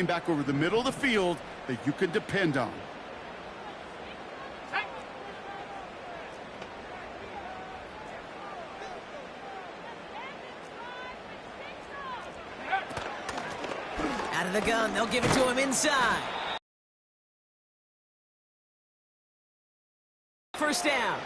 back over the middle of the field that you can depend on. Out of the gun, they'll give it to him inside. First down.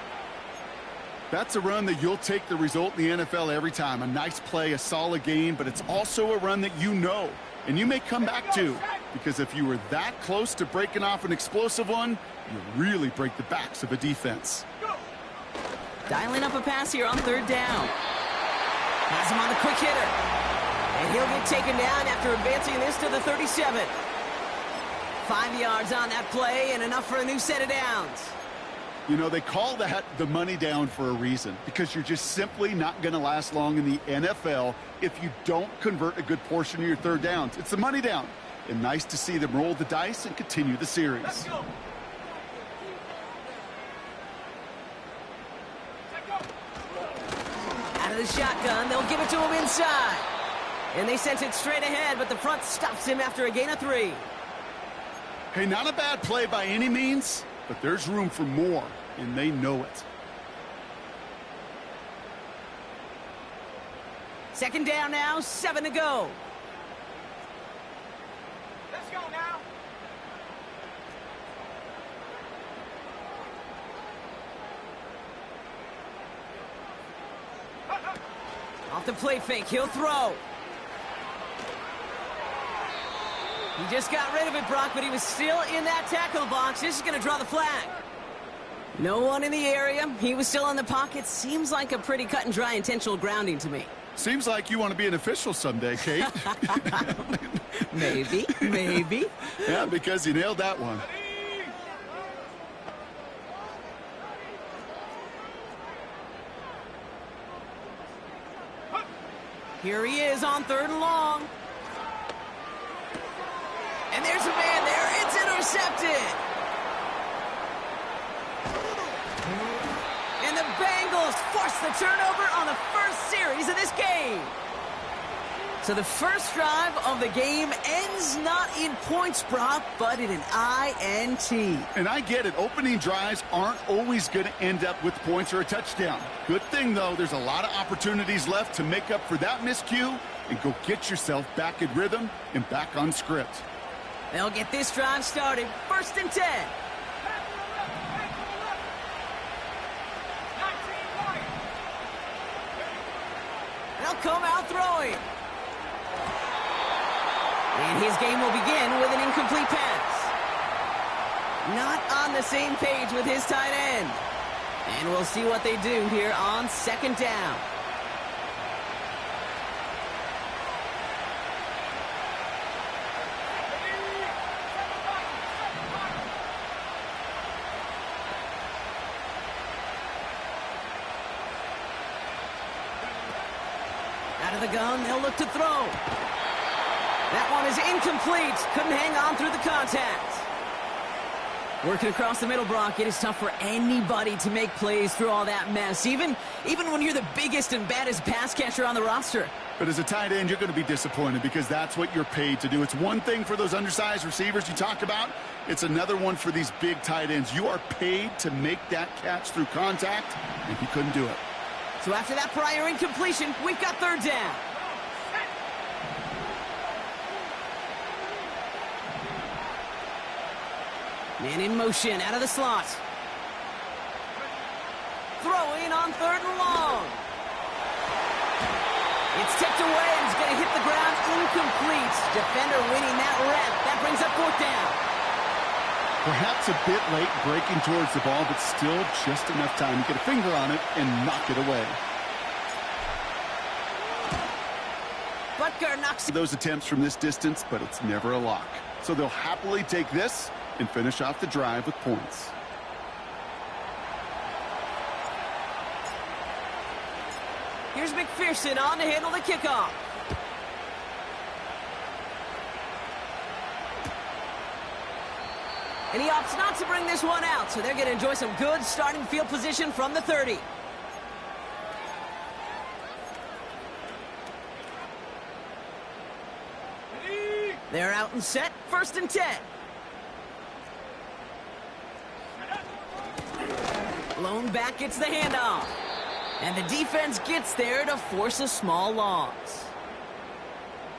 That's a run that you'll take the result in the NFL every time. A nice play, a solid game, but it's also a run that you know. And you may come back to, because if you were that close to breaking off an explosive one, you really break the backs of a defense. Dialing up a pass here on third down. Has him on the quick hitter. And he'll get taken down after advancing this to the 37. 5 yards on that play and enough for a new set of downs. You know, they call that the money down for a reason, because you're just simply not going to last long in the NFL if you don't convert a good portion of your third downs. It's the money down. And nice to see them roll the dice and continue the series. Let's go. Out of the shotgun, they'll give it to him inside. And they sent it straight ahead, but the front stops him after a gain of 3. Hey, not a bad play by any means, but there's room for more, and they know it. Second down now, 7 to go. Let's go now. Off the play fake, he'll throw. He just got rid of it, Brock, but he was still in that tackle box. This is going to draw the flag. No one in the area. He was still in the pocket. Seems like a pretty cut and dry intentional grounding to me. Seems like you want to be an official someday, Kate. Maybe, maybe. Yeah, because you nailed that one. Here he is on third and long. And there's a man there. It's intercepted. And the Bengals force the turnover on the first series of this game. So the first drive of the game ends not in points, Brock, but in an INT. And I get it. Opening drives aren't always going to end up with points or a touchdown. Good thing, though, there's a lot of opportunities left to make up for that miscue and go get yourself back in rhythm and back on script. They'll get this drive started. First and 10. They'll come out throwing. And his game will begin with an incomplete pass. Not on the same page with his tight end. And we'll see what they do here on second down. Out of the gun, they'll look to throw. That one is incomplete. Couldn't hang on through the contact. Working across the middle, Brock, it is tough for anybody to make plays through all that mess, even when you're the biggest and baddest pass catcher on the roster. But as a tight end, you're going to be disappointed because that's what you're paid to do. It's one thing for those undersized receivers you talk about. It's another one for these big tight ends. You are paid to make that catch through contact, and he couldn't do it. So after that prior incompletion, we've got third down. Man in motion, out of the slot. Throwing on third and long. It's tipped away and it's going to hit the ground incomplete. Defender winning that rep. That brings up fourth down. Perhaps a bit late breaking towards the ball, but still just enough time to get a finger on it and knock it away. Butker knocks those attempts from this distance, but it's never a lock. So they'll happily take this and finish off the drive with points. Here's McPherson on to handle the kickoff. And he opts not to bring this one out, so they're going to enjoy some good starting field position from the 30. Ready? They're out and set, 1st and 10. Lone back gets the handoff. And the defense gets there to force a small loss.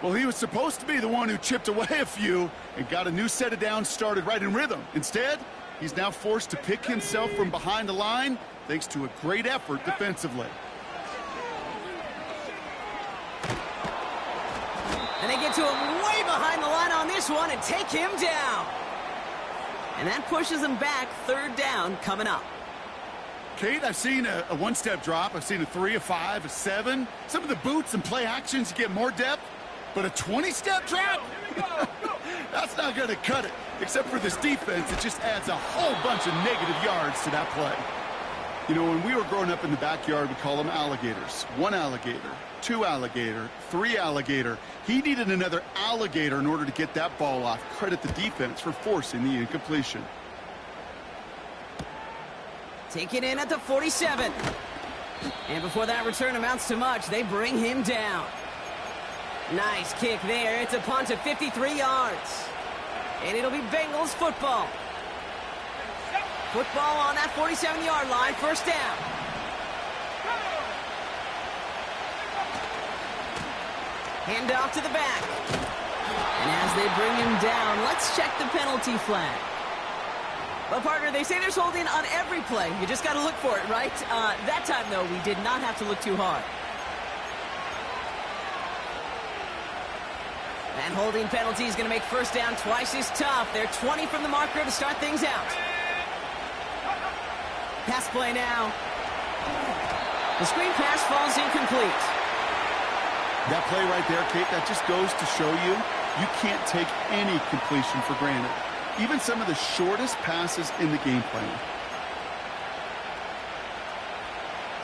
Well, he was supposed to be the one who chipped away a few and got a new set of downs started right in rhythm. Instead, he's now forced to pick himself from behind the line thanks to a great effort defensively. And they get to him way behind the line on this one and take him down. And that pushes him back, 3rd down coming up. Kate, I've seen a one-step drop. I've seen a 3, a 5, a 7. Some of the boots and play actions, you get more depth. But a 20-step drop? That's not going to cut it. Except for this defense, it just adds a whole bunch of negative yards to that play. You know, when we were growing up in the backyard, we call them alligators. 1 alligator, 2 alligator, 3 alligator. He needed another alligator in order to get that ball off. Credit the defense for forcing the incompletion. Take it in at the 47. And before that return amounts to much, they bring him down. Nice kick there. It's a punt of 53 yards. And it'll be Bengals football. Football on that 47-yard line, 1st down. Hand off to the back. And as they bring him down, let's check the penalty flag. Well, partner, they say there's holding on every play. You just got to look for it, right? That time, though, we did not have to look too hard. And holding penalty is going to make 1st down twice as tough. They're 20 from the marker to start things out. Pass play now. The screen pass falls incomplete. That play right there, Kate, that just goes to show you, you can't take any completion for granted. Even some of the shortest passes in the game plan.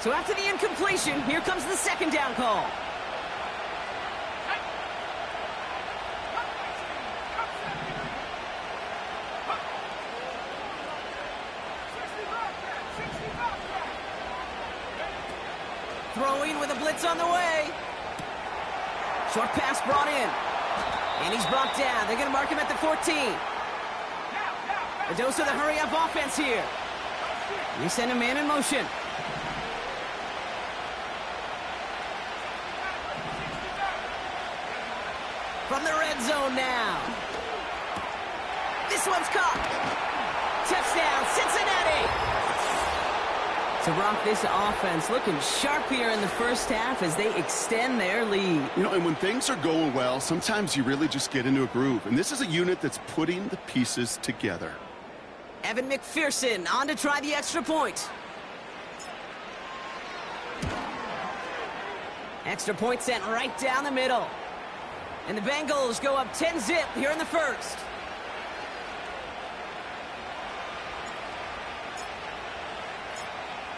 So after the incompletion, here comes the 2nd down call. Throwing with a blitz on the way. Short pass brought in. And he's brought down. They're going to mark him at the 14. A dose of the hurry-up offense here. They send a man in motion. From the red zone now. This one's caught. Touchdown, Cincinnati. To rock this offense, looking sharp here in the 1st half as they extend their lead. You know, and when things are going well, sometimes you really just get into a groove. And this is a unit that's putting the pieces together. Evan McPherson on to try the extra point. Extra point sent right down the middle. And the Bengals go up 10-zip here in the 1st.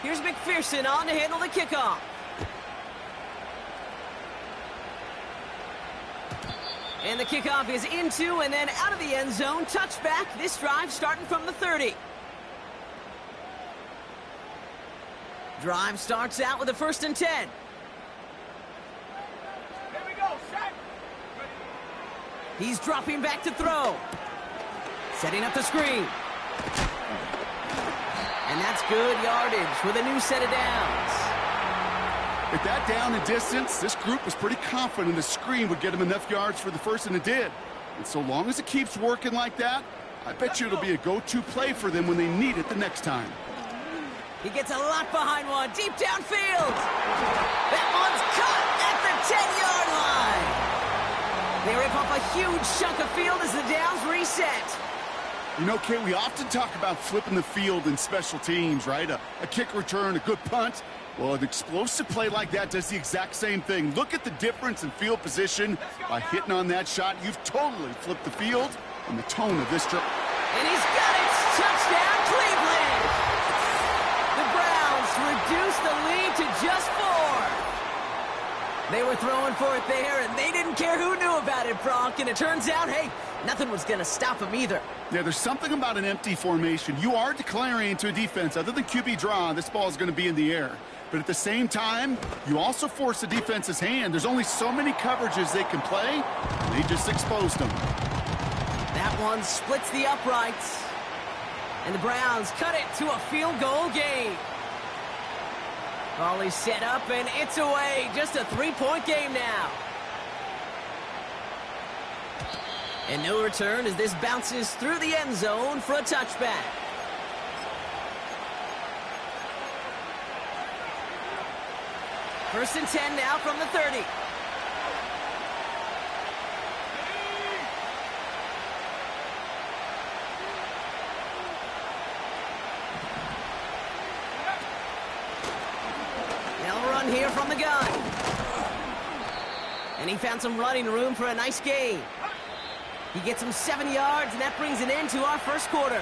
Here's McPherson on to handle the kickoff. And the kickoff is into and then out of the end zone. Touchback. This drive starting from the 30. Drive starts out with a 1st and 10. Here we go, set. He's dropping back to throw. Setting up the screen. And that's good yardage with a new set of downs. At that down and distance, this group was pretty confident the screen would get him enough yards for the 1st, and it did. And so long as it keeps working like that, I bet you it'll be a go-to play for them when they need it the next time. He gets a lot behind one, deep downfield. That one's caught at the 10-yard line. They rip up a huge chunk of field as the downs reset. You know, Kate, we often talk about flipping the field in special teams, right? A kick return, a good punt. Well, an explosive play like that does the exact same thing. Look at the difference in field position. By hitting on that shot, you've totally flipped the field and the tone of this drive. And he's got it! Touchdown, Cleveland! The Browns reduce the lead to just 4. They were throwing for it there, and they didn't care who knew about it, Bronk. And it turns out, hey, Nothing was going to stop him either. Yeah, there's something about an empty formation. You are declaring to a defense, other than QB draw, this ball is going to be in the air. But at the same time, you also force the defense's hand. There's only so many coverages they can play, and they just exposed them. That one splits the uprights. And the Browns cut it to a field goal game. Ball is set up, and it's away. Just a 3-point game now. And no return as this bounces through the end zone for a touchback. First and 10 now from the 30. They'll run here from the gun. And he found some running room for a nice gain. He gets him 7 yards, and that brings an end to our first quarter.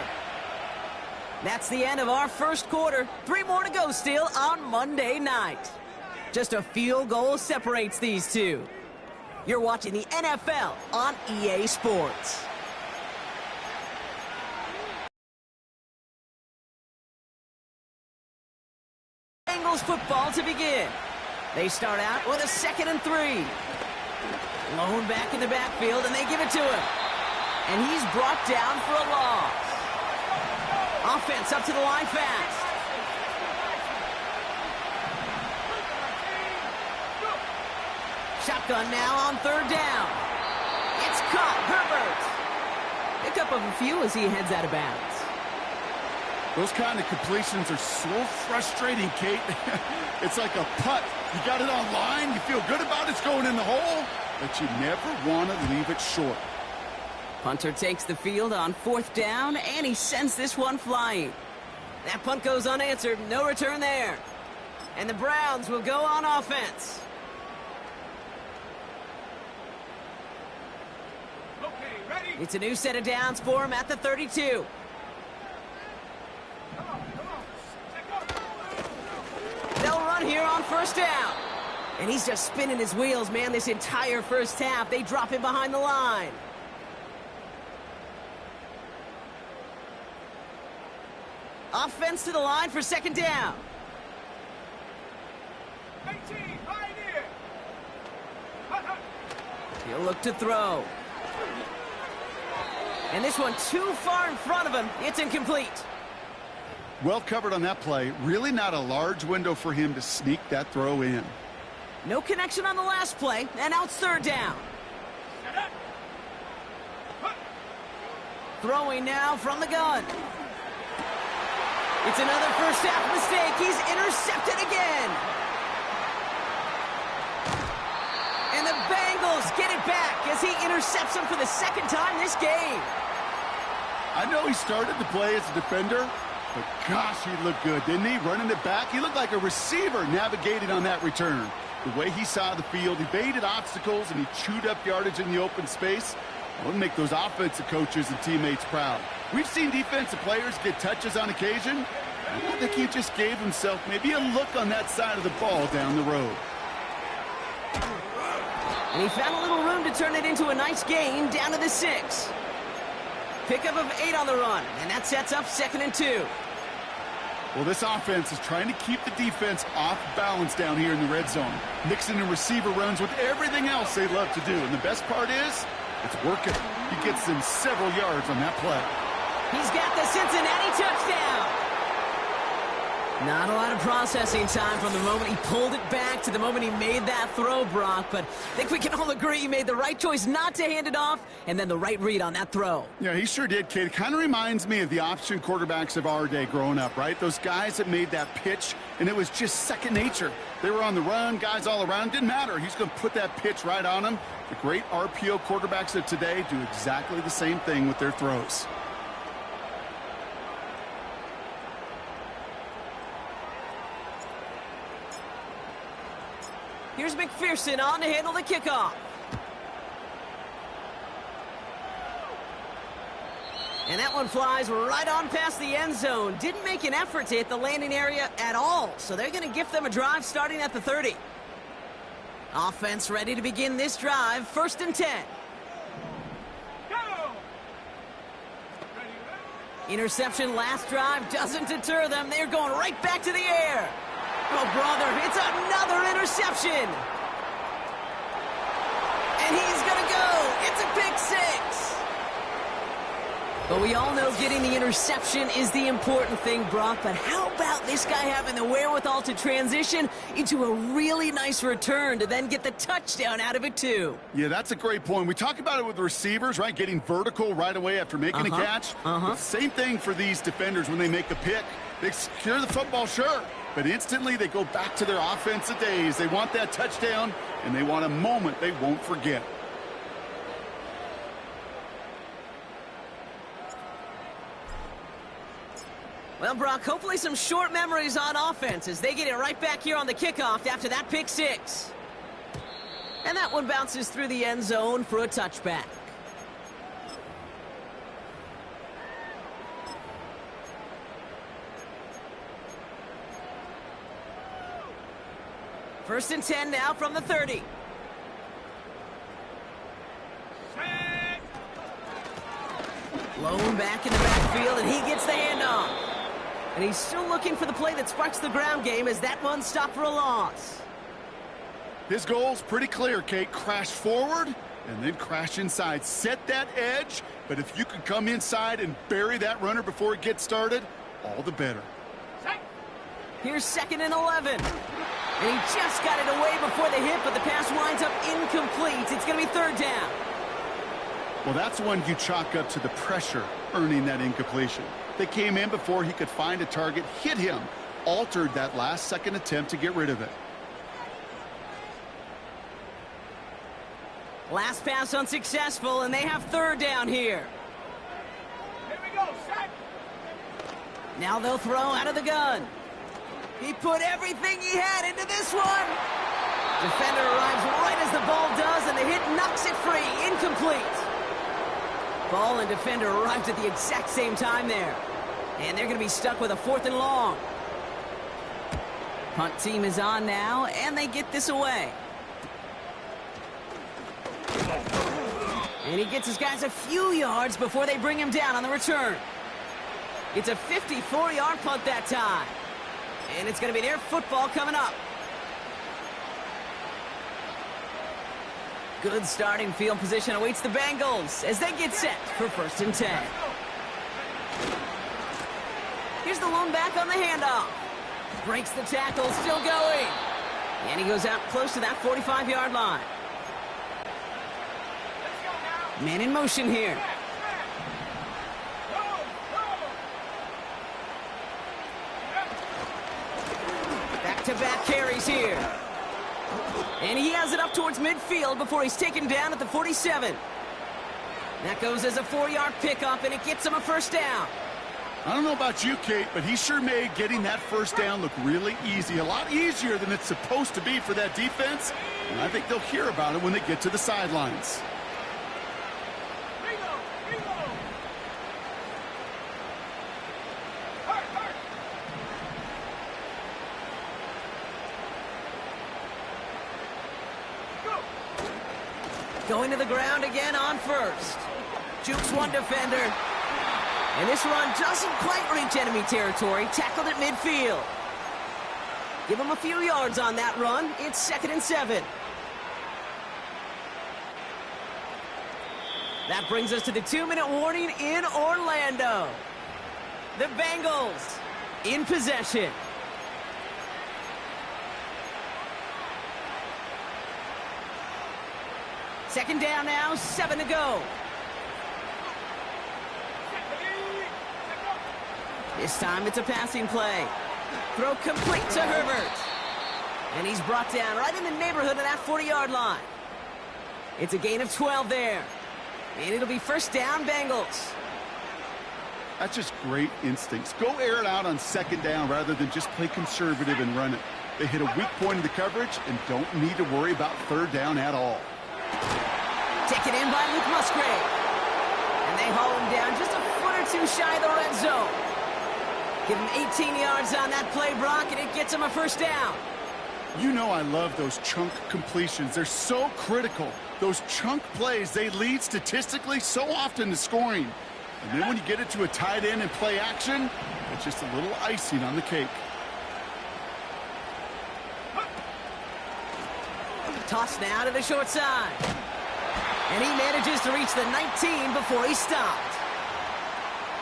That's the end of our first quarter. 3 more to go still on Monday night. Just a field goal separates these two. You're watching the NFL on EA Sports. Bengals football to begin. They start out with a 2nd and 3. Lone back in the backfield, and they give it to him. And he's brought down for a loss. Offense up to the line fast. Shotgun now on 3rd down. It's caught. Herbert. Pickup of a few as he heads out of bounds. Those kind of completions are so frustrating, Kate. It's like a putt. You got it on line, you feel good about it's going in the hole, but you never want to leave it short. Punter takes the field on 4th down, and he sends this one flying. That punt goes unanswered. No return there. And the Browns will go on offense. It's a new set of downs for him at the 32. They'll run here on 1st down. And he's just spinning his wheels, man, this entire first half. They drop him behind the line. Offense to the line for 2nd down. 18, right here. He'll look to throw. And this one too far in front of him. It's incomplete. Well covered on that play. Really not a large window for him to sneak that throw in. No connection on the last play, and now it's 3rd down. Throwing now from the gun. It's another first half mistake. He's intercepted again. And the Bengals get it back as he intercepts him for the 2nd time this game. I know he started the play as a defender, but gosh, he looked good, didn't he? Running it back, he looked like a receiver navigating on that return. The way he saw the field, he baited obstacles, and he chewed up yardage in the open space. It would make those offensive coaches and teammates proud. We've seen defensive players get touches on occasion. I think he just gave himself maybe a look on that side of the ball down the road. And he found a little room to turn it into a nice gain down to the 6. Pickup of 8 on the run, and that sets up 2nd and 2. Well, this offense is trying to keep the defense off balance down here in the red zone, mixing in receiver runs with everything else they love to do. And the best part is, it's working. He gets them several yards on that play. He's got the Cincinnati touchdown. Not a lot of processing time from the moment he pulled it back to the moment he made that throw, Brock. But I think we can all agree he made the right choice not to hand it off, and then the right read on that throw. Yeah, he sure did, Kate. It kind of reminds me of the option quarterbacks of our day growing up, right? Those guys that made that pitch, and it was just second nature. They were on the run, guys all around. Didn't matter. He's going to put that pitch right on them. The great RPO quarterbacks of today do exactly the same thing with their throws. Here's McPherson on to handle the kickoff. And that one flies right on past the end zone. Didn't make an effort to hit the landing area at all. So they're going to gift them a drive starting at the 30. Offense ready to begin this drive. 1st and 10. Go! Interception last drive doesn't deter them. They're going right back to the air. Oh, brother, it's another interception. And he's going to go. It's a pick six. But we all know getting the interception is the important thing, Brock. But how about this guy having the wherewithal to transition into a really nice return to then get the touchdown out of it, too? Yeah, that's a great point. We talk about it with receivers, right? Getting vertical right away after making a catch. Same thing for these defenders when they make a pick. They secure the football, sure. But instantly they go back to their offensive days. They want that touchdown, and they want a moment they won't forget. Well, Brock, hopefully some short memories on offense as they get it right back here on the kickoff after that pick six. And that one bounces through the end zone for a touchback. First and 10 now from the 30. Lone back in the backfield, and he gets the handoff. And he's still looking for the play that sparks the ground game as that one stopped for a loss. His goal's pretty clear, Kate. Crash forward and then crash inside. Set that edge, but if you can come inside and bury that runner before it gets started, all the better. Here's 2nd and 11. And he just got it away before the hit, but the pass winds up incomplete. It's going to be 3rd down. Well, that's one you chalk up to the pressure earning that incompletion. They came in before he could find a target, hit him, altered that last-second attempt to get rid of it. Last pass unsuccessful, and they have 3rd down here. Here we go, set. Now they'll throw out of the gun. He put everything he had into this one. Defender arrives right as the ball does, and the hit knocks it free. Incomplete. Ball and defender arrived at the exact same time there. And they're going to be stuck with a 4th and long. Punt team is on now, and they get this away. And he gets his guys a few yards before they bring him down on the return. It's a 54-yard punt that time. And it's going to be their football coming up. Good starting field position awaits the Bengals as they get set for 1st and 10. Here's the lone back on the handoff. Breaks the tackle, still going. And he goes out close to that 45-yard line. Man in motion here. Back-to-back carries here. And he has it up towards midfield before he's taken down at the 47. That goes as a 4-yard pickup, and it gets him a 1st down. I don't know about you, Kate, but he sure made getting that 1st down look really easy. A lot easier than it's supposed to be for that defense. And I think they'll hear about it when they get to the sidelines. Going to the ground again on 1st. Jukes one defender. And this run doesn't quite reach enemy territory. Tackled at midfield. Give him a few yards on that run. It's 2nd and 7. That brings us to the 2-minute warning in Orlando. The Bengals in possession. Second down now, 7 to go. This time it's a passing play. Throw complete to Herbert. And he's brought down right in the neighborhood of that 40-yard line. It's a gain of 12 there. And it'll be 1st down, Bengals. That's just great instincts. Go air it out on 2nd down rather than just play conservative and run it. They hit a weak point in the coverage and don't need to worry about 3rd down at all. Taken in by Luke Musgrave. And they haul him down just a foot or two shy of the red zone. Give him 18 yards on that play, Brock, and it gets him a 1st down. You know I love those chunk completions. They're so critical. Those chunk plays, they lead statistically so often to scoring. And then when you get it to a tight end and play action, it's just a little icing on the cake. Toss now to the short side. And he manages to reach the 19 before he stopped.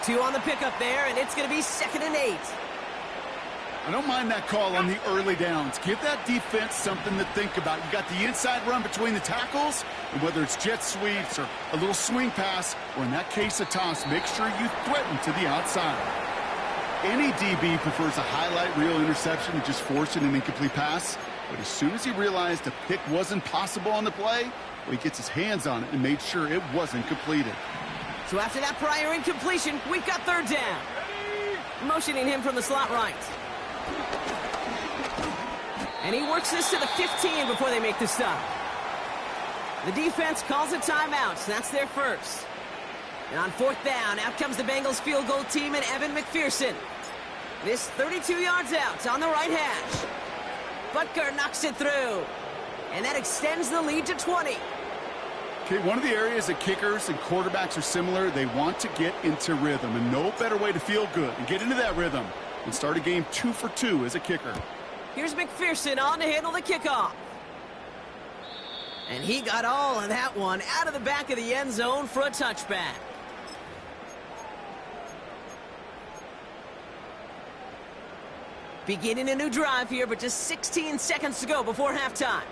2 on the pickup there, and it's going to be 2nd and 8. I don't mind that call on the early downs. Give that defense something to think about. You got the inside run between the tackles, and whether it's jet sweeps or a little swing pass, or in that case a toss, make sure you threaten to the outside. Any DB prefers a highlight reel interception to just forcing an incomplete pass. But as soon as he realized a pick wasn't possible on the play, well, he gets his hands on it and made sure it wasn't completed. So after that prior incompletion, we've got 3rd down. Motioning him from the slot right. And he works this to the 15 before they make the stop. The defense calls a timeout, so that's their first. And on 4th down, out comes the Bengals field goal team and Evan McPherson. This 32 yards out on the right hash. Butker knocks it through. And that extends the lead to 20. Okay, one of the areas that kickers and quarterbacks are similar, they want to get into rhythm. And no better way to feel good and get into that rhythm than start a game 2 for 2 as a kicker. Here's McPherson on to handle the kickoff. And he got all of that one out of the back of the end zone for a touchback. Beginning a new drive here, but just 16 seconds to go before halftime.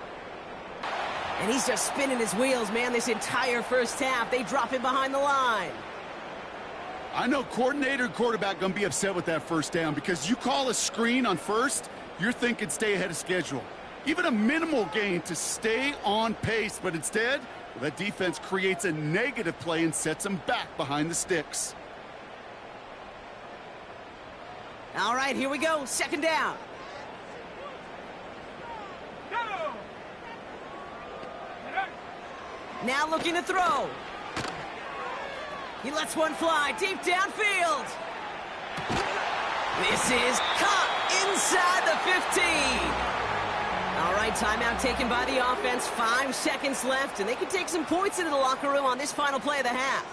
And he's just spinning his wheels, man, this entire first half. They drop him behind the line. I know coordinator and quarterback going to be upset with that first down because you call a screen on first, you're thinking stay ahead of schedule. Even a minimal gain to stay on pace, but instead, well, that defense creates a negative play and sets them back behind the sticks. All right, here we go. 2nd down. Now looking to throw. He lets one fly deep downfield. This is caught inside the 15. All right, timeout taken by the offense. 5 seconds left, and they can take some points into the locker room on this final play of the half.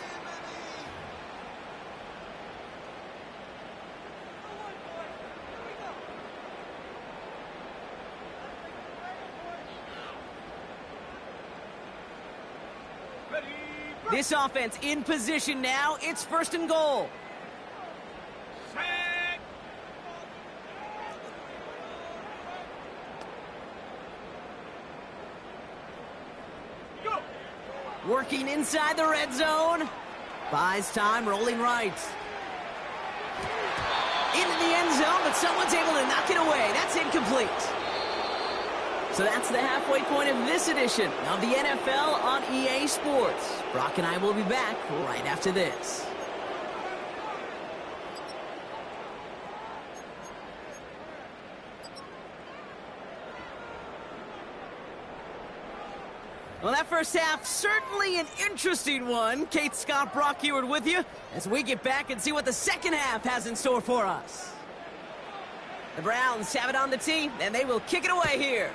This offense in position now. It's 1st and goal. Working inside the red zone. Buys time, rolling right. Into the end zone, but someone's able to knock it away. That's incomplete. So that's the halfway point of this edition of the NFL on EA Sports. Brock and I will be back right after this. Well, that first half, certainly an interesting one. Kate, Scott, Brock Heward with you as we get back and see what the second half has in store for us. The Browns have it on the tee, and they will kick it away here.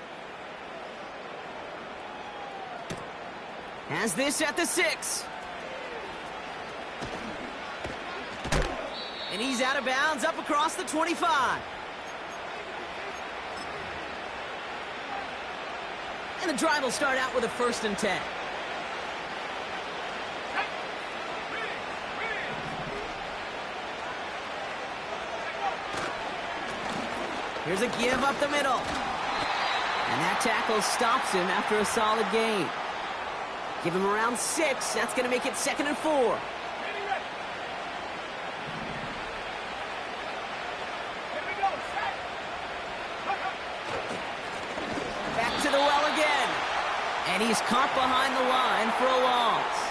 Has this at the 6. And he's out of bounds up across the 25. And the drive will start out with a 1st and 10. Here's a give up the middle. And that tackle stops him after a solid gain. Give him around 6. That's going to make it 2nd and 4. Back to the well again. And he's caught behind the line for a loss.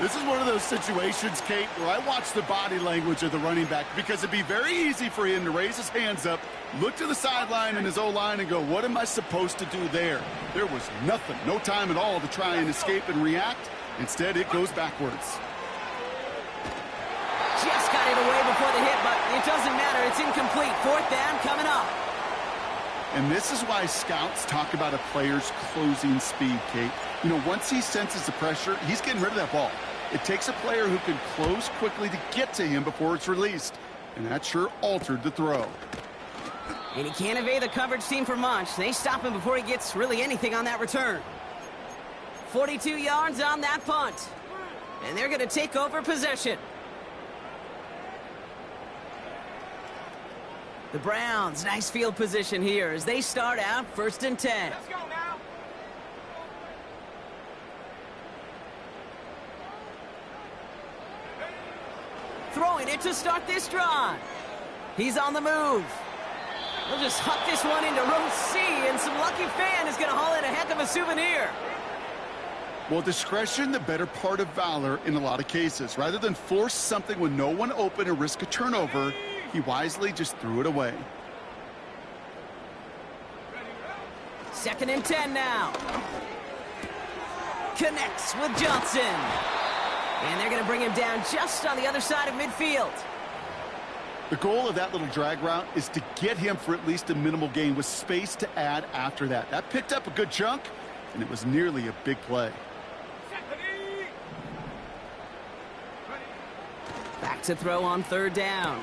This is one of those situations, Kate, where I watch the body language of the running back because it'd be very easy for him to raise his hands up, look to the sideline and his O-line and go, what am I supposed to do there? There was nothing, no time at all to try and escape and react. Instead, it goes backwards. Just got it away before the hit, but it doesn't matter. It's incomplete. 4th down coming up. And this is why scouts talk about a player's closing speed, Kate. You know, once he senses the pressure, he's getting rid of that ball. It takes a player who can close quickly to get to him before it's released. And that sure altered the throw. And he can't evade the coverage team for much. They stop him before he gets really anything on that return. 42 yards on that punt. And they're going to take over possession. The Browns, nice field position here as they start out 1st and 10. Let's go now. Throwing it to start this drive. He's on the move. He'll just huck this one into row C, and some lucky fan is going to haul in a heck of a souvenir. Well, discretion, the better part of valor in a lot of cases. Rather than force something with no one open and risk a turnover, he wisely just threw it away. 2nd and 10 now. Connects with Johnson. And they're going to bring him down just on the other side of midfield. The goal of that little drag route is to get him for at least a minimal gain with space to add after that. That picked up a good chunk, and it was nearly a big play. Back to throw on 3rd down.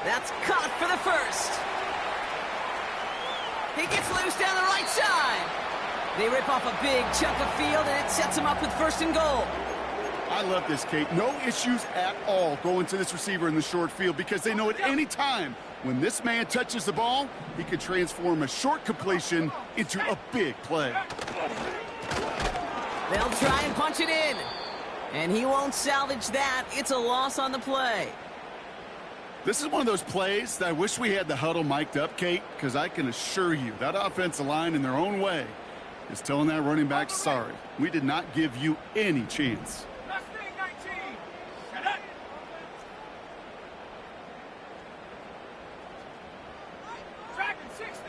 That's caught for the 1st. He gets loose down the right side. They rip off a big chunk of field, and it sets him up with 1st and goal. I love this, Kate. No issues at all going to this receiver in the short field because they know at any time when this man touches the ball, he can transform a short completion into a big play. They'll try and punch it in. And he won't salvage that. It's a loss on the play. This is one of those plays that I wish we had the huddle mic'd up, Kate, because I can assure you that offensive line in their own way is telling that running back, sorry, we did not give you any chance. Last thing, 19. Shut up. Tracking 60.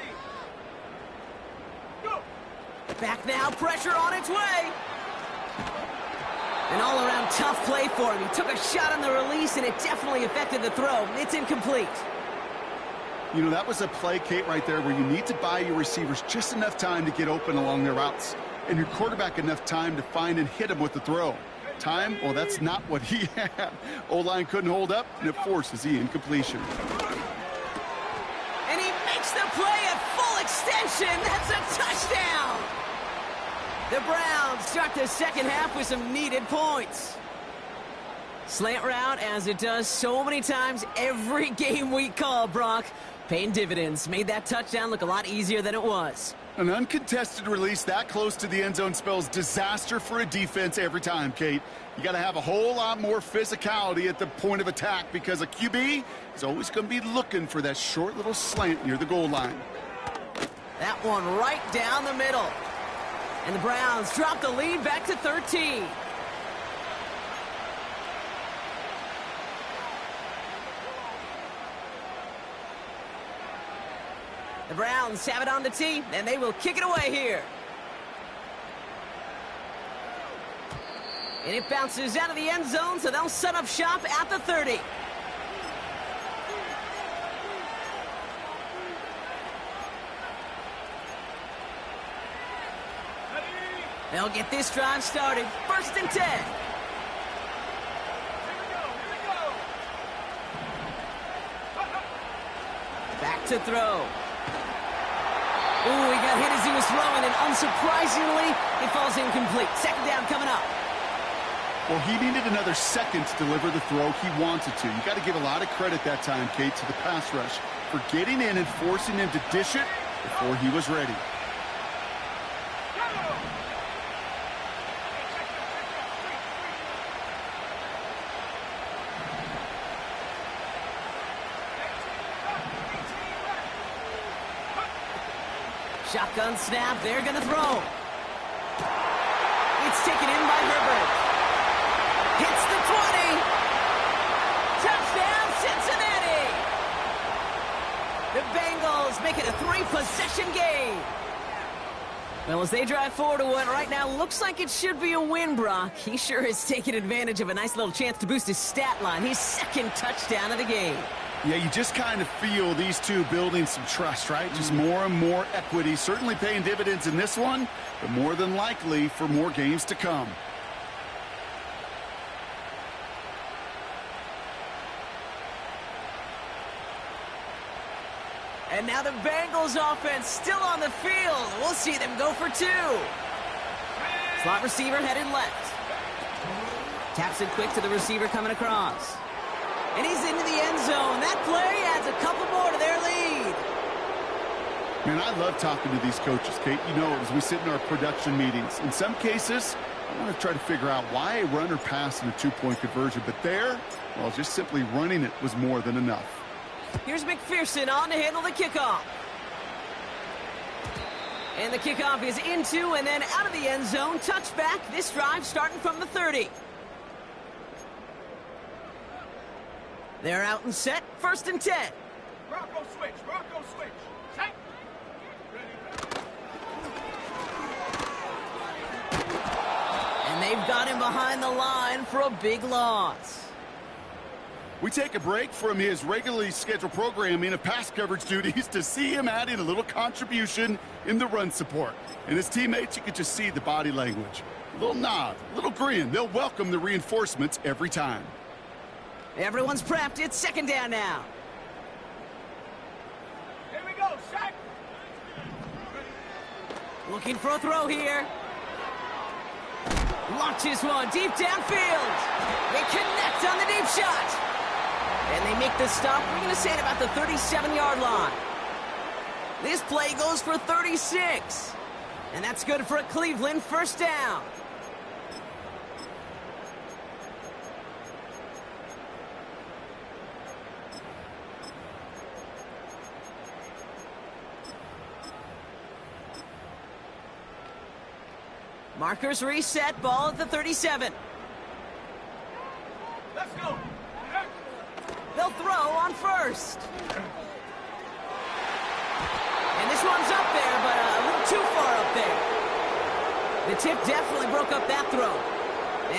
Go. Back now, pressure on its way. An all-around tough play for him. He took a shot on the release, and it definitely affected the throw. It's incomplete. You know, that was a play, Kate, right there where you need to buy your receivers just enough time to get open along their routes, and your quarterback enough time to find and hit him with the throw. Time, well, that's not what he had. O-line couldn't hold up, and it forces the incompletion. And he makes the play at full extension. That's a touchdown. The Browns start the 2nd half with some needed points. Slant route, as it does so many times every game we call, Brock. Paying dividends. Made that touchdown look a lot easier than it was. An uncontested release that close to the end zone spells disaster for a defense every time, Kate. You got to have a whole lot more physicality at the point of attack because a QB is always going to be looking for that short little slant near the goal line. That one right down the middle. And the Browns drop the lead back to 13. The Browns have it on the tee, and they will kick it away here. And it bounces out of the end zone, so they'll set up shop at the 30. They'll get this drive started. 1st and 10. Here we go. Back to throw. Ooh, he got hit as he was throwing, and unsurprisingly, it falls incomplete. 2nd down coming up. Well, he needed another second to deliver the throw he wanted to. You got to give a lot of credit that time, Kate, to the pass rush for getting in and forcing him to dish it before he was ready. Shotgun snap, they're going to throw. It's taken in by Herbert. Hits the 20. Touchdown, Cincinnati. The Bengals make it a 3-possession game. Well, as they drive forward to what right now looks like it should be a win, Brock. He sure has taken advantage of a nice little chance to boost his stat line. His 2nd touchdown of the game. Yeah, you just kind of feel these two building some trust, right? Just more and more equity. Certainly paying dividends in this one, but more than likely for more games to come. And now the Bengals offense still on the field. We'll see them go for 2. Slot receiver headed left. Taps it quick to the receiver coming across. And he's into the end zone. That play adds a couple more to their lead. Man, I love talking to these coaches, Kate. You know, as we sit in our production meetings, in some cases, I want to try to figure out why a run or pass in a 2-point conversion. But there, well, just simply running it was more than enough. Here's McPherson on to handle the kickoff. And the kickoff is into and then out of the end zone. Touchback. This drive starting from the 30. They're out and set. 1st and 10. Bronco switch. Bronco switch. Set. And they've got him behind the line for a big loss. We take a break from his regularly scheduled programming of pass coverage duties to see him adding a little contribution in the run support. And his teammates, you could just see the body language. A little nod, a little grin. They'll welcome the reinforcements every time. Everyone's prepped. It's 2nd down now. Here we go. Sack. Looking for a throw here. Launches one deep downfield. They connect on the deep shot. And they make the stop. We're going to say it about the 37-yard line. This play goes for 36. And that's good for a Cleveland 1st down. Markers reset, ball at the 37. Let's go. They'll throw on 1st. And this one's up there, but a little too far up there. The tip definitely broke up that throw.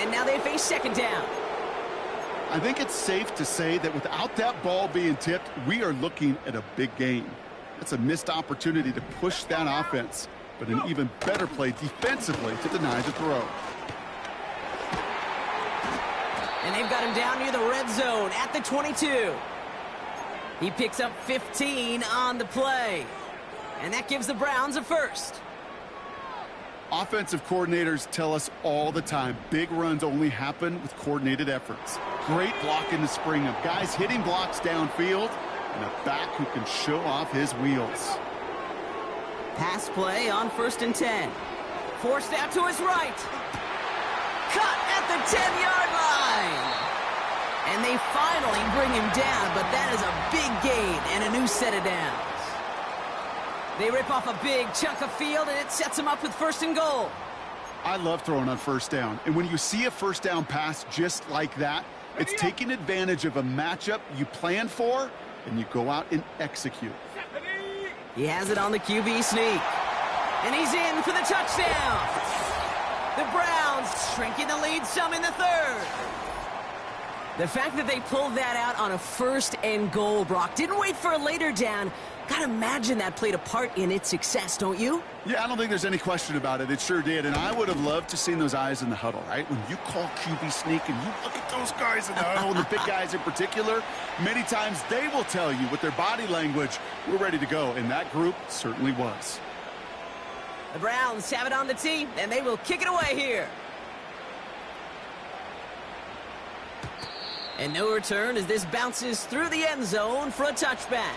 And now they face 2nd down. I think it's safe to say that without that ball being tipped, we are looking at a big game. That's a missed opportunity to push that offense, but an even better play defensively to deny the throw. And they've got him down near the red zone at the 22. He picks up 15 on the play. And that gives the Browns a 1st. Offensive coordinators tell us all the time, big runs only happen with coordinated efforts. Great block in the spring of guys hitting blocks downfield and a back who can show off his wheels. Pass play on 1st and 10. Forced out to his right. Cut at the 10-yard line. And they finally bring him down, but that is a big gain and a new set of downs. They rip off a big chunk of field, and it sets them up with 1st and goal. I love throwing on 1st down. And when you see a 1st down pass just like that, it's taking advantage of a matchup you plan for, and you go out and execute. He has it on the QB sneak. And he's in for the touchdown. The Browns shrinking the lead some in the 3rd. The fact that they pulled that out on a 1st and goal, Brock, didn't wait for a later down. Gotta imagine that played a part in its success, don't you? Yeah, I don't think there's any question about it. It sure did. And I would have loved to seen those eyes in the huddle, right? When you call QB sneak and you look at those guys in the huddle, and the big guys in particular, many times they will tell you with their body language, we're ready to go. And that group certainly was. The Browns have it on the tee, and they will kick it away here. And no return as this bounces through the end zone for a touchback.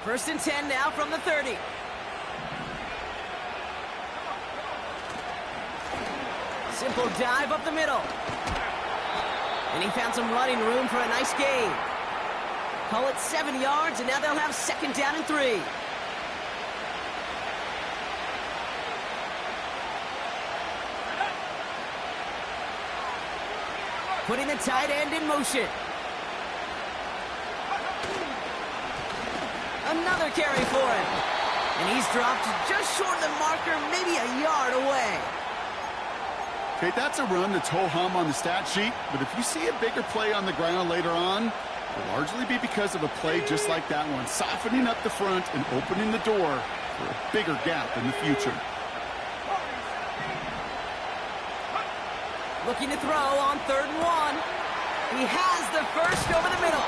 First and 10 now from the 30. Simple dive up the middle. And he found some running room for a nice gain. Call it 7 yards, and now they'll have 2nd down and 3. Putting the tight end in motion. Another carry for him. And he's dropped just short of the marker, maybe a yard away. Okay, that's a run that's ho-hum on the stat sheet, but if you see a bigger play on the ground later on, it'll largely be because of a play just like that one, softening up the front and opening the door for a bigger gap in the future. Looking to throw on 3rd and 1. He has the first over the middle.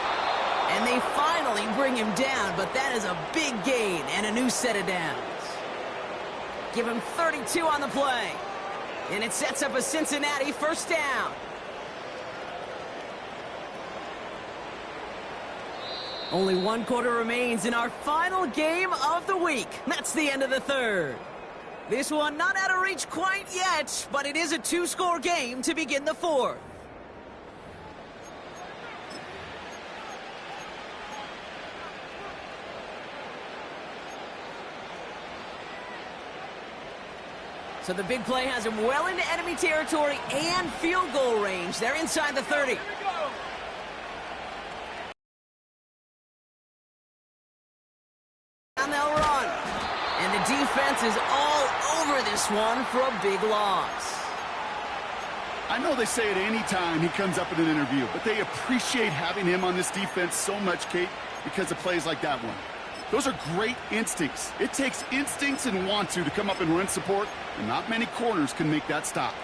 And they finally bring him down, but that is a big gain and a new set of downs. Give him 32 on the play. And it sets up a Cincinnati first down. Only 1 quarter remains in our final game of the week. That's the end of the 3rd. This one not out of reach quite yet, but it is a 2-score game to begin the 4th. So the big play has him well into enemy territory and field goal range. They're inside the 30. And they'll run. And the defense is all over this one for a big loss. I know they say it any time he comes up in an interview, but they appreciate having him on this defense so much, Kate, because of plays like that one. Those are great instincts. It takes instincts and want to come up and run support, and not many corners can make that stop.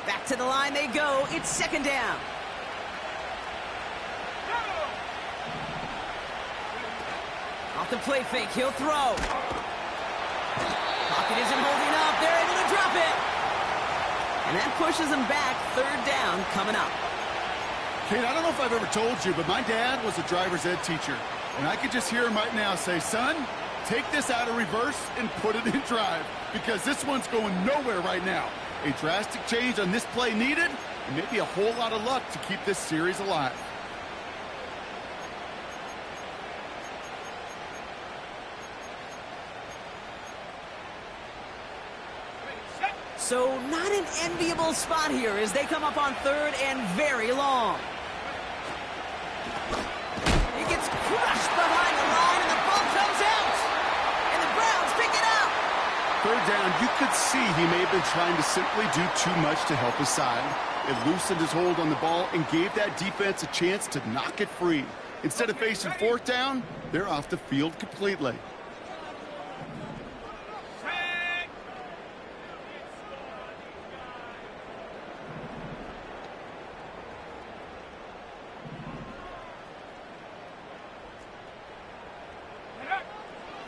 Back to the line they go. It's 2nd down. Off the play fake, he'll throw. Pocket isn't holding up. They're able to drop it. And that pushes them back. 3rd down coming up. Kate, I don't know if I've ever told you, but my dad was a driver's ed teacher. And I could just hear him right now say, son, take this out of reverse and put it in drive, because this one's going nowhere right now. A drastic change on this play needed, and maybe a whole lot of luck to keep this series alive. So not an enviable spot here as they come up on 3rd and very long. He gets crushed behind the line and the ball comes out. And the Browns pick it up. 3rd down, you could see he may have been trying to simply do too much to help his side. It loosened his hold on the ball and gave that defense a chance to knock it free. Instead of facing 4th down, they're off the field completely.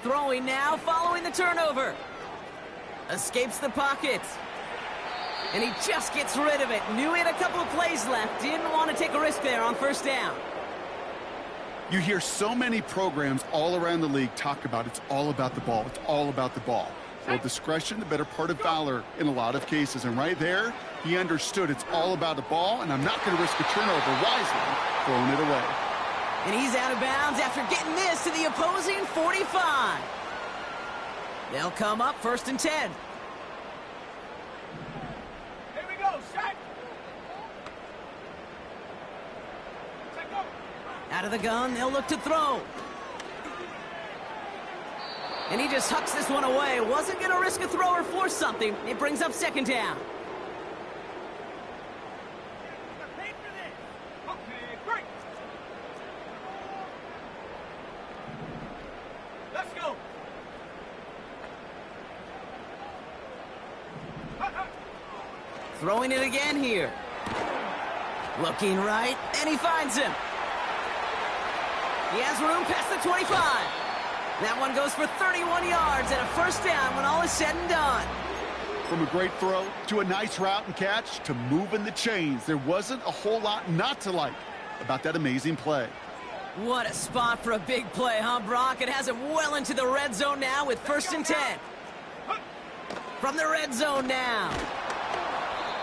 Throwing now, following the turnover. Escapes the pocket. And he just gets rid of it. Knew he had a couple of plays left. Didn't want to take a risk there on 1st down. You hear so many programs all around the league talk about it's all about the ball. It's all about the ball. Well, discretion, the better part of valor in a lot of cases. And right there, he understood it's all about the ball, and I'm not going to risk a turnover wisely, throwing it away. And he's out of bounds after getting this to the opposing 45. They'll come up 1st and 10. Here we go, sack. Out of the gun, they'll look to throw. And he just hucks this one away. Wasn't going to risk a throw or force something. It brings up 2nd down. Throwing it again here. Looking right, and he finds him. He has room past the 25. That one goes for 31 yards and a 1st down when all is said and done. From a great throw to a nice route and catch to moving the chains, there wasn't a whole lot not to like about that amazing play. What a spot for a big play, huh, Brock? It has him well into the red zone now with 1st and 10. From the red zone now.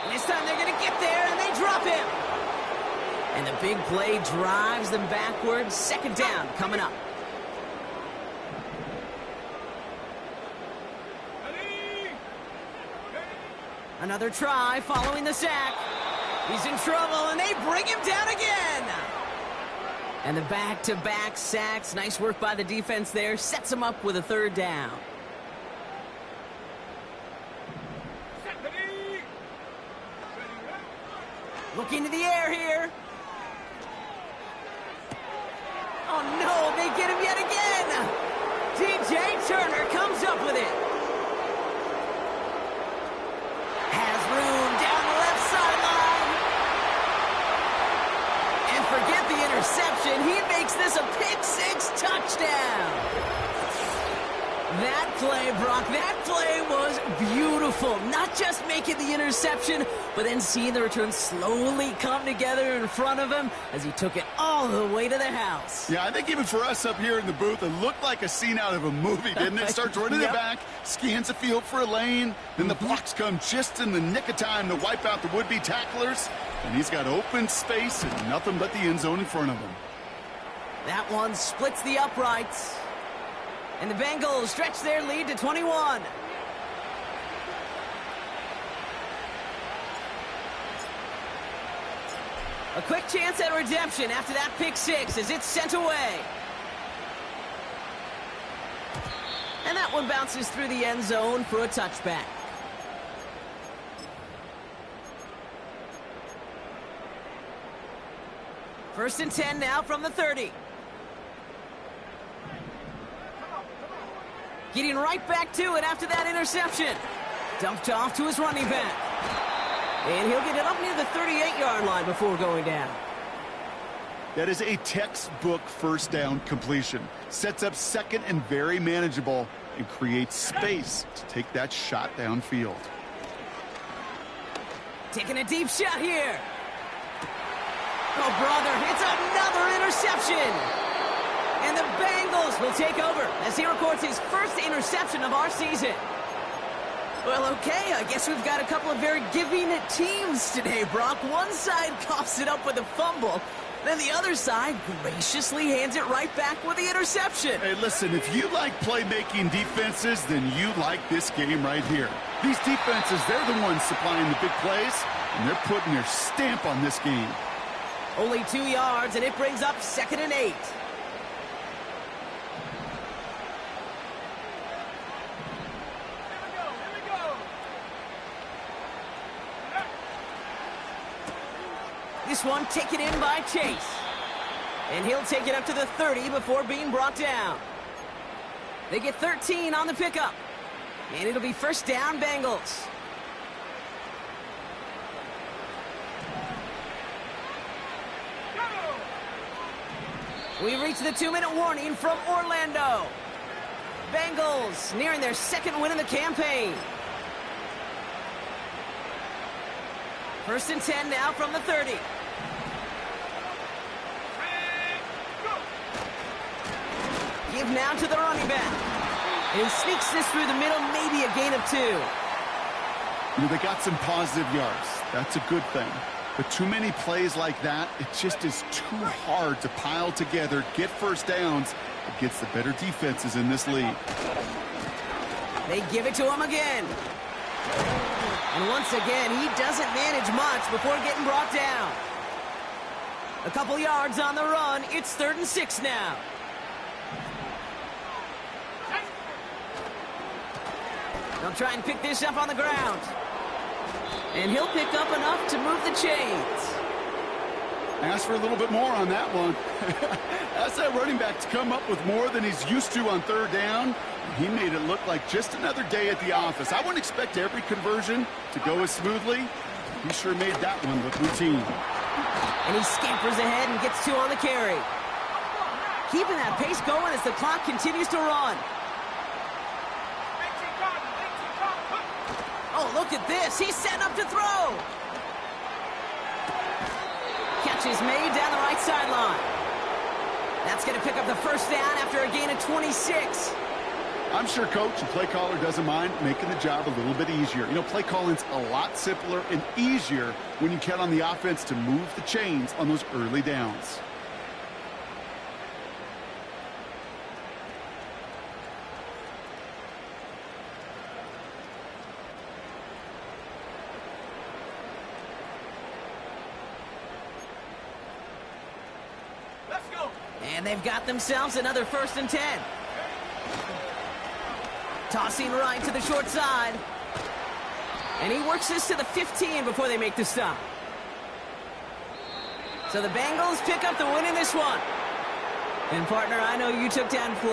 And this time they're going to get there, and they drop him. And the big play drives them backwards. 2nd down coming up. Another try following the sack. He's in trouble, and they bring him down again. And the back-to-back sacks. Nice work by the defense there. Sets him up with a 3rd down. Looking to the air here. Oh, no, they get him yet again. DJ Turner comes up with it. Has room down the left sideline. beautiful. Not just making the interception, but then seeing the return slowly come together in front of him as he took it all the way to the house. Yeah, I think even for us up here in the booth, it looked like a scene out of a movie, didn't it? Starts running it back, scans the field for a lane, then the blocks come just in the nick of time to wipe out the would-be tacklers, and he's got open space and nothing but the end zone in front of him. That one splits the uprights. And the Bengals stretch their lead to 21. A quick chance at redemption after that pick six as it's sent away. And that one bounces through the end zone for a touchback. First and 10 now from the 30. Getting right back to it after that interception. Dumped off to his running back. And he'll get it up near the 38-yard line before going down. That is a textbook first down completion. Sets up second and very manageable and creates space to take that shot downfield. Taking a deep shot here. Oh, brother, it's another interception. And the Bengals will take over as he records his first interception of our season. Well, okay, I guess we've got a couple of very giving teams today, Brock. One side coughs it up with a fumble, then the other side graciously hands it right back with the interception. Hey, listen, if you like playmaking defenses, then you like this game right here. These defenses, they're the ones supplying the big plays, and they're putting their stamp on this game. Only 2 yards, and it brings up 2nd and 8. This one taken in by Chase. And he'll take it up to the 30 before being brought down. They get 13 on the pickup. And it'll be first down, Bengals. We reach the 2-minute warning from Orlando. Bengals nearing their second win of the campaign. First and 10 now from the 30. Give now to the running back. And he sneaks this through the middle, maybe a gain of 2. You know, they got some positive yards. That's a good thing. But too many plays like that, it just is too hard to pile together, get first downs against the better defenses in this league. They give it to him again. And once again, he doesn't manage much before getting brought down. A couple yards on the run. It's 3rd and 6 now. They'll try and pick this up on the ground. And he'll pick up enough to move the chains. Ask for a little bit more on that one. Ask that running back to come up with more than he's used to on 3rd down. He made it look like just another day at the office. I wouldn't expect every conversion to go as smoothly. He sure made that one look routine. And he scampers ahead and gets 2 on the carry. Keeping that pace going as the clock continues to run. Oh, look at this. He's set up to throw. Catch is made down the right sideline. That's going to pick up the first down after a gain of 26. I'm sure coach and play caller doesn't mind making the job a little bit easier. You know, play calling's a lot simpler and easier when you count on the offense to move the chains on those early downs. And they've got themselves another 1st and 10. Tossing right to the short side. And he works this to the 15 before they make the stop. So the Bengals pick up the win in this one. And partner, I know you took down play.